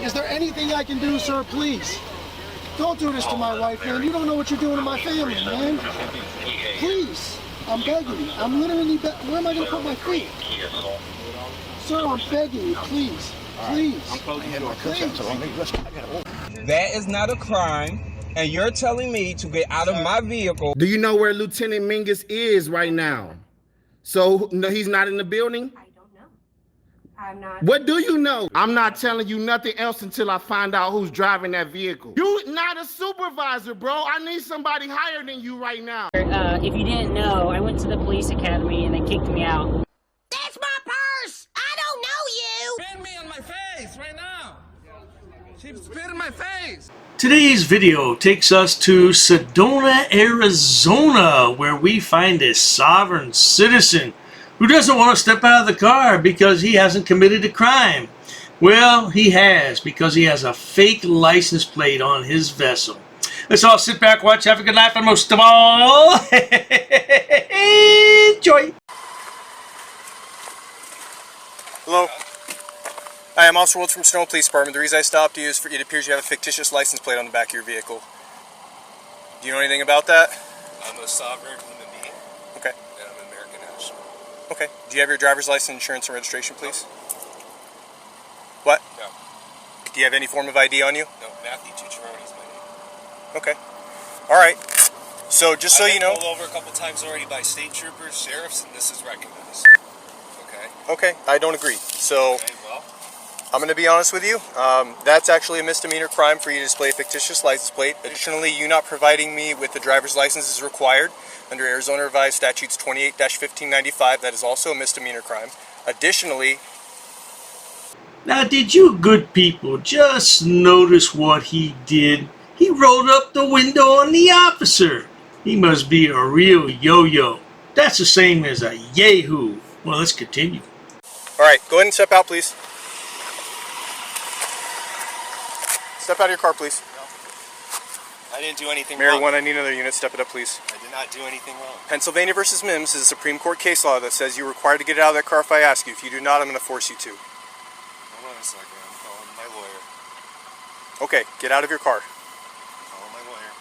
Is there anything I can do, sir? Please. Don't do this to my wife, man. You don't know what you're doing to my family, man. Please. I'm begging you. I'm literally where am I going to put my feet? Sir, I'm begging you. Please. Please. Please. That is not a crime, and you're telling me to get out of my vehicle. Do you know where Lieutenant Mingus is right now? So, no, he's not in the building? I don't know. I'm not. What do you know? I'm not telling you nothing else until I find out who's driving that vehicle. You're not a supervisor, bro. I need somebody higher than you right now. If you didn't know, I went to the police academy and they kicked me out. That's my purse! I don't know you! Spit me on my face right now. She spit in my face. Today's video takes us to Sedona, Arizona, where we find a sovereign citizen who doesn't want to step out of the car because he hasn't committed a crime. Well, he has, because he has a fake license plate on his vessel. Let's all sit back, watch, have a good laugh, and most of all, enjoy. Hello. Hi, I'm Officer Woods from Sedona Police Department. The reason I stopped you is it appears you have a fictitious license plate on the back of your vehicle. Do you know anything about that? I'm a sovereign human being. Okay. And I'm an American national. Okay. Do you have your driver's license, insurance, and registration, please? No. What? No. Do you have any form of ID on you? No. Matthew Tucciarone is my name. Okay. All right. So just so you know. I've been pulled over a couple times already by state troopers, sheriffs, and this is recognized. Okay. Okay. I don't agree. So. Okay, well. I'm going to be honest with you. That's actually a misdemeanor crime for you to display a fictitious license plate. Additionally, you not providing me with the driver's license is required under Arizona Revised Statutes 28-1595. That is also a misdemeanor crime. Additionally... Now, did you good people just notice what he did? He rolled up the window on the officer. He must be a real yo-yo. That's the same as a yahoo. Well, let's continue. All right, go ahead and step out, please. Step out of your car, please. No. I didn't do anything Mary wrong. 1, I need another unit. Step it up, please. I did not do anything wrong. Pennsylvania v. Mims is a Supreme Court case law that says you're required to get out of that car if I ask you. If you do not, I'm going to force you to. Hold on a second. I'm calling my lawyer. Okay, get out of your car. I'm calling my lawyer.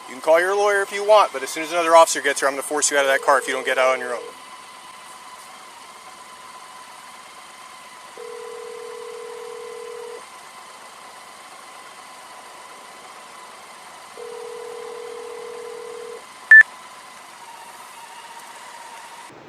You can call your lawyer if you want, but as soon as another officer gets here, I'm going to force you out of that car if you don't get out on your own.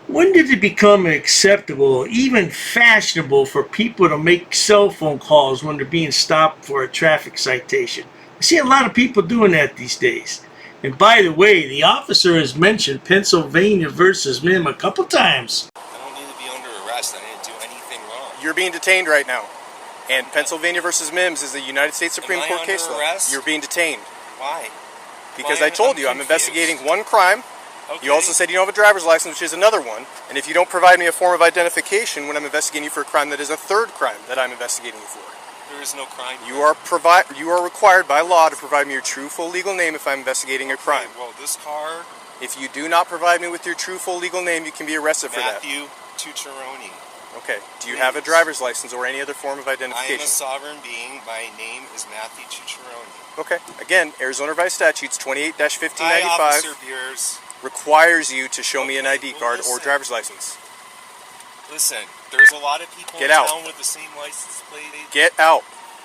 When did it become acceptable, even fashionable, for people to make cell phone calls when they're being stopped for a traffic citation? I see a lot of people doing that these days. And by the way, the officer has mentioned Pennsylvania versus Mim a couple times. I don't need to be under arrest. I didn't do anything wrong. You're being detained right now. And Pennsylvania v. Mims is the United States Supreme Court case law. Arrest? You're being detained. Why? Because I told you, I'm investigating one crime. Okay. You also said you don't have a driver's license, which is another one. And if you don't provide me a form of identification when I'm investigating you for a crime, that is a third crime that I'm investigating you for. There is no crime. You are required by law to provide me your true full legal name if I'm investigating a crime. Well, this car... If you do not provide me with your true full legal name, you can be arrested for that. Matthew Tucciarone. Okay. Do you have a driver's license or any other form of identification? I am a sovereign being. My name is Matthew Tucciarone. Okay. Again, Arizona Revised Statutes 28-1595 Hi, Officer Beers. requires you to show me an ID card or driver's license. Listen, there's a lot of people in town with the same license plate. Get out.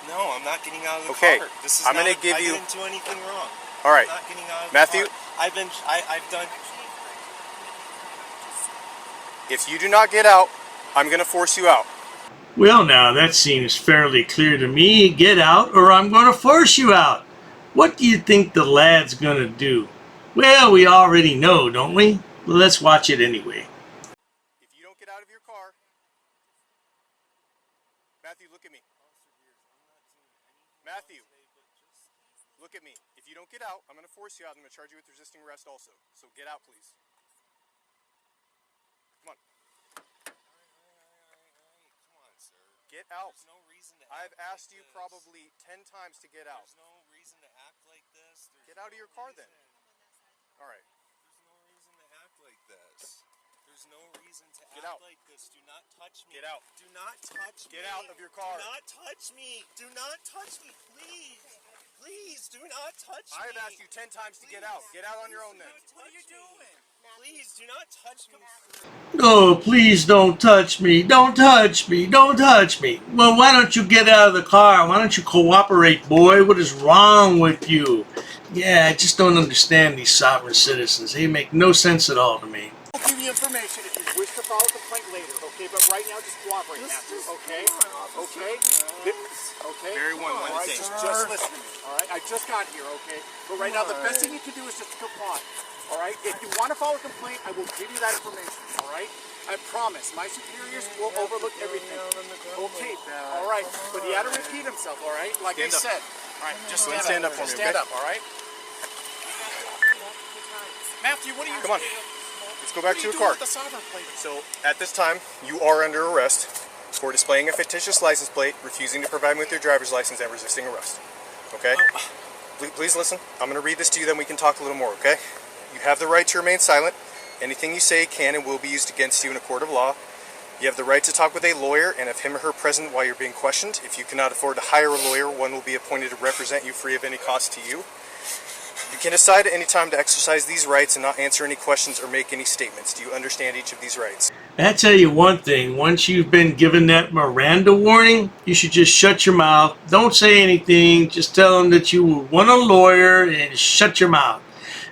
No, I'm not getting out of the Okay. car. This is I'm going to give you... I didn't do anything wrong. All right. I'm not getting out of Matthew? the car. I've done... If you do not get out, I'm going to force you out. Well, now, that seems fairly clear to me. Get out or I'm going to force you out. What do you think the lad's going to do? Well, we already know, don't we? Let's watch it anyway. If you don't get out of your car... Matthew, look at me. Matthew, look at me. If you don't get out, I'm going to force you out. I'm going to charge you with resisting arrest also. So get out, please. Come on. Come on, sir. Get out. There's no reason to I've act asked like you this. probably 10 times to get out. There's no reason to act like this. There's Get out of your car then. All right. There's no reason to act like this. There's There's no reason to Get act out. like this. Do not touch me. Get out. Do not touch me. Get out of your car. Do not touch me. Do not touch me, please. Please, do not touch me. I have asked you 10 times to get out. Get out on your own then. What are you doing? Please, do not touch me. Oh, please don't touch me. Don't touch me. Don't touch me. Well, why don't you get out of the car? Why don't you cooperate, boy? What is wrong with you? Yeah, I just don't understand these sovereign citizens. They make no sense at all to me. I'll give you information if you wish to file a complaint later, okay? But right now, just cooperate, Matthew, okay? Okay? Okay? Very one All right, thing. just listen to me, all right? I just got here, okay? But right now, the best thing you can do is just comply, all right? If you want to file a complaint, I will give you that information, all right? I promise. My superiors will overlook everything. Okay, all right? But he had to repeat himself, all right? Like I said. All right, just stand up for me, stand up, all right? Matthew, what are you... Come on. Let's go back to your car. With the sovereign plate? So, at this time, you are under arrest for displaying a fictitious license plate, refusing to provide me with your driver's license, and resisting arrest. Okay? Please listen. I'm going to read this to you, then we can talk a little more, okay? You have the right to remain silent. Anything you say can and will be used against you in a court of law. You have the right to talk with a lawyer and have him or her present while you're being questioned. If you cannot afford to hire a lawyer, one will be appointed to represent you free of any cost to you. You can decide at any time to exercise these rights and not answer any questions or make any statements. Do you understand each of these rights? I tell you one thing, once you've been given that Miranda warning, you should just shut your mouth. Don't say anything. Just tell them that you want a lawyer and shut your mouth.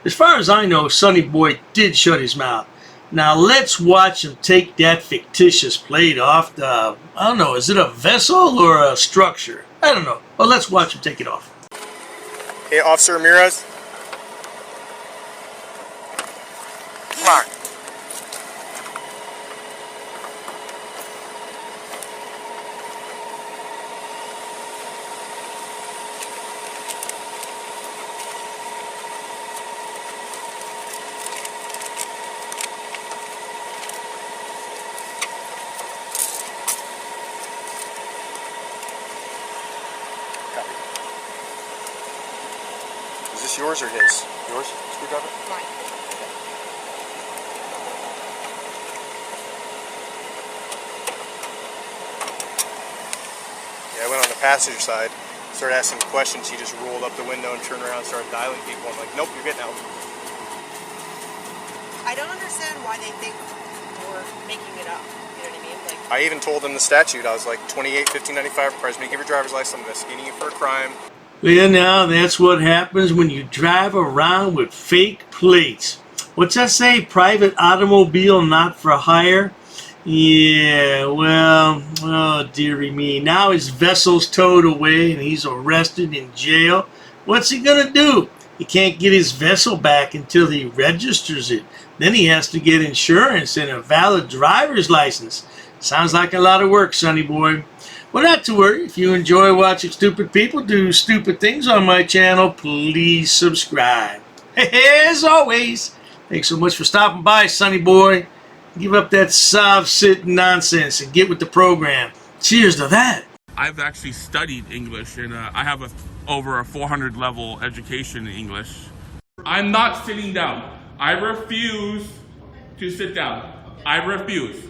As far as I know, Sonny Boy did shut his mouth. Now let's watch him take that fictitious plate off the, I don't know, is it a vessel or a structure? I don't know. Well, let's watch him take it off. Hey, Officer Ramirez. Come on. Is this yours or his? Yours? Screwdriver? Mine. Yeah, I went on the passenger side, started asking questions. He just rolled up the window and turned around and started dialing people. I'm like, nope, you're getting out. I don't understand why they think we're making it up. You know what I mean? Like, I even told them the statute. I was like, 28, 1595 requires me to give your driver's license. I'm investigating you for a crime. Well, now that's what happens when you drive around with fake plates. What's that say? Private automobile not for hire? Yeah, well, oh dearie me. Now his vessel's towed away and he's arrested in jail. What's he gonna do? He can't get his vessel back until he registers it. Then he has to get insurance and a valid driver's license. Sounds like a lot of work, Sonny Boy. Well, not to worry. If you enjoy watching stupid people do stupid things on my channel, please subscribe. As always, thanks so much for stopping by, Sonny Boy. Give up that SOV nonsense and get with the program. Cheers to that. I've actually studied English, and I have over a 400 level education in English. I'm not sitting down. I refuse to sit down. I refuse.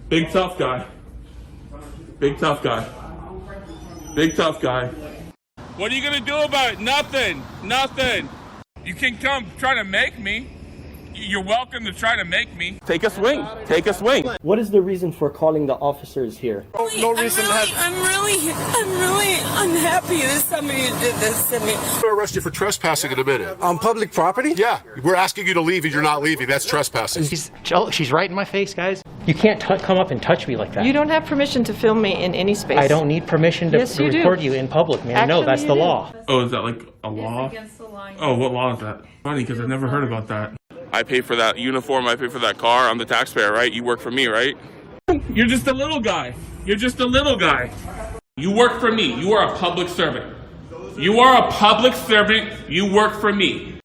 Big tough guy. Big tough guy. Big tough guy. What are you gonna do about it? Nothing. Nothing. You can come try to make me. You're welcome to try to make me. Take a swing. Take a swing. What is the reason for calling the officers here? No reason to have... I'm really unhappy that somebody did this to me. We'll arrest you for trespassing in a minute. On public property? Yeah, we're asking you to leave and you're not leaving. That's trespassing. She's right in my face, guys. You can't come up and touch me like that. You don't have permission to film me in any space. I don't need permission to Yes, you do. record you in public, man. Actually, No, that's you the do. law. Oh, is that like a law? Against the line. Oh, what law is that? Funny, because I've never heard about that. I pay for that uniform, I pay for that car, I'm the taxpayer, right? You work for me, right? You're just a little guy. You're just a little guy. You work for me. You are a public servant. You are a public servant. You work for me.